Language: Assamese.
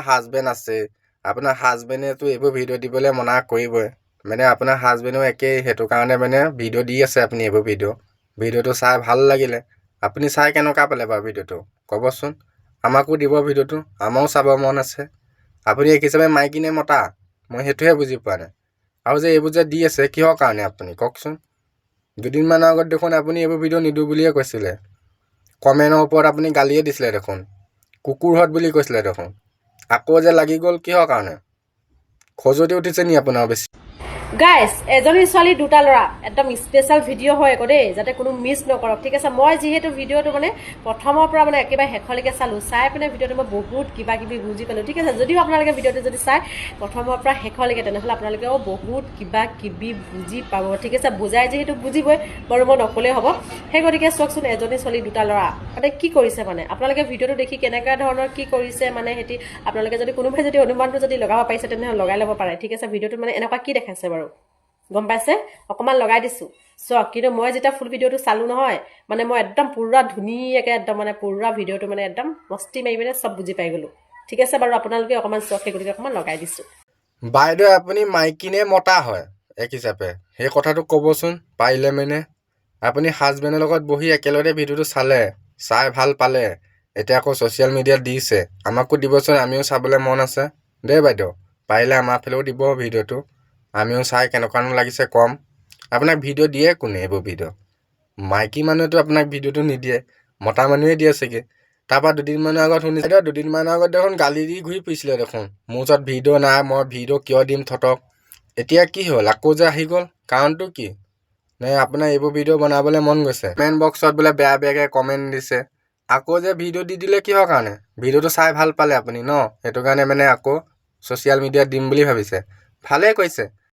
হাজবেণ্ড আছে, আপোনাৰ হাজবেণ্ডেতো এইবোৰ ভিডিঅ' দিবলৈ মনা কৰিবই। মানে আপোনাৰ হাজবেণ্ডো একেই, সেইটো কাৰণে মানে ভিডিঅ' দি আছে আপুনি এইবোৰ ভিডিঅ'টো চাই ভাল লাগিলে। আপুনি চাই কেনেকুৱা পালে বাৰু ভিডিঅ'টো ক'বচোন, আমাকো দিব ভিডিঅ'টো, আমাৰো চাব মন আছে। আপুনি এক হিচাপে মাইকী নে মতা, মই সেইটোহে বুজি পোৱা নাই। আৰু যে এইবোৰ যে দি আছে কিহৰ কাৰণে আপুনি কওকচোন। দুদিনমানৰ আগত দেখোন আপুনি এইবোৰ ভিডিঅ' নিদিওঁ বুলিয়ে কৈছিলে, কমেণ্টৰ ওপৰত আপুনি গালিয়ে দিছিলে দেখোন, কুকুৰহঁত বুলি কৈছিলে দেখোন। আকৌ যে লাগি গ'ল কিহৰ কাৰণে, খজুৱতি উঠিছে নি আপোনাৰ বেছি? গাইজ, এজনী ছোৱালী দুটা ল'ৰা, একদম স্পেচিয়েল ভিডিঅ' হয় আকৌ দেই, যাতে কোনো মিছ নকৰক, ঠিক আছে। মই যিহেতু ভিডিঅ'টো মানে প্ৰথমৰ পৰা মানে একেবাৰে শেষলৈকে চালোঁ, চাই পিনে ভিডিঅ'টো মই বহুত কিবা কিবি বুজি পালোঁ, ঠিক আছে। যদিও আপোনালোকে ভিডিঅ'টো যদি চাই প্ৰথমৰ পৰা শেষলৈকে, তেনেহ'লে আপোনালোকেও বহুত কিবা কিবি বুজি পাব, ঠিক আছে। বুজাই যিহেতু বুজিবই, বাৰু মই নক'লেই হ'ব। সেই গতিকে চাওকচোন, এজনী ছোৱালী দুটা ল'ৰা মানে কি কৰিছে, মানে আপোনালোকে ভিডিঅ'টো দেখি কেনেকুৱা ধৰণৰ কি কৰিছে মানে সিহঁতি, আপোনালোকে যদি কোনোবাই যদি অনুমানটো যদি লগাব পাৰিছে তেনেহ'লে লগাই ল'ব পাৰে, ঠিক আছে। ভিডিঅ'টো মানে এনেকুৱা কি দেখাইছে বাৰু গম পাইছে, অকণমান লগাই দিছোঁ চাওক। কিন্তু মই যেতিয়া ফুল ভিডিঅ'টো চালোঁ নহয়, মানে মই একদম পুৰা ধুনীয়াকৈ একদম মানে পুৰা ভিডিঅ'টো মানে একদম মস্তি মাৰি পিনে চব বুজি পাই গ'লোঁ, ঠিক আছে। বাৰু আপোনালোকে অকণমান চাওক, সেই গতিকে অকণমান লগাই দিছোঁ। বাইদেউ আপুনি মাইকী নে মতা হয় এক হিচাপে, সেই কথাটো ক'বচোন পাৰিলে। মানে আপুনি হাজবেণ্ডৰ লগত বহি একেলগে ভিডিঅ'টো চাই ভাল পালে, এতিয়া আকৌ ছ'চিয়েল মিডিয়াত দিছে, আমাকো দিবচোন, আমিও চাবলৈ মন আছে দেই বাইদেউ। পাৰিলে আমাৰ ফালেও দিব ভিডিঅ'টো, আমিও চাই কেনেকুৱানো লাগিছে ক'ম। আপোনাক ভিডিঅ' দিয়ে কোনে এইবোৰ ভিডিঅ'? মাইকী মানুহেতো আপোনাক ভিডিঅ'টো নিদিয়ে, মতা মানুহে দিয়ে চাগে। তাৰপৰা দুদিনমানৰ আগত শুনিছে, দুদিনমানৰ আগত দেখোন গালি দি ঘূৰি ফুৰিছিলে দেখোন, মোৰ ওচৰত ভিডিঅ' নাই, মই ভিডিঅ' কিয় দিম থতক। এতিয়া কি হ'ল, আকৌ যে আহি গ'ল, কাৰণটো কি? নে আপোনাৰ এইবোৰ ভিডিঅ' বনাবলৈ মন গৈছে? কমেণ্ট বক্সত বোলে বেয়া বেয়াকৈ কমেণ্ট দিছে, আকৌ যে ভিডিঅ' দি দিলে কিহৰ কাৰণে? ভিডিঅ'টো চাই ভাল পালে আপুনি ন, সেইটো কাৰণে মানে আকৌ ছ'চিয়েল মিডিয়াত দিম বুলি ভাবিছে। ভালেই কৈছে,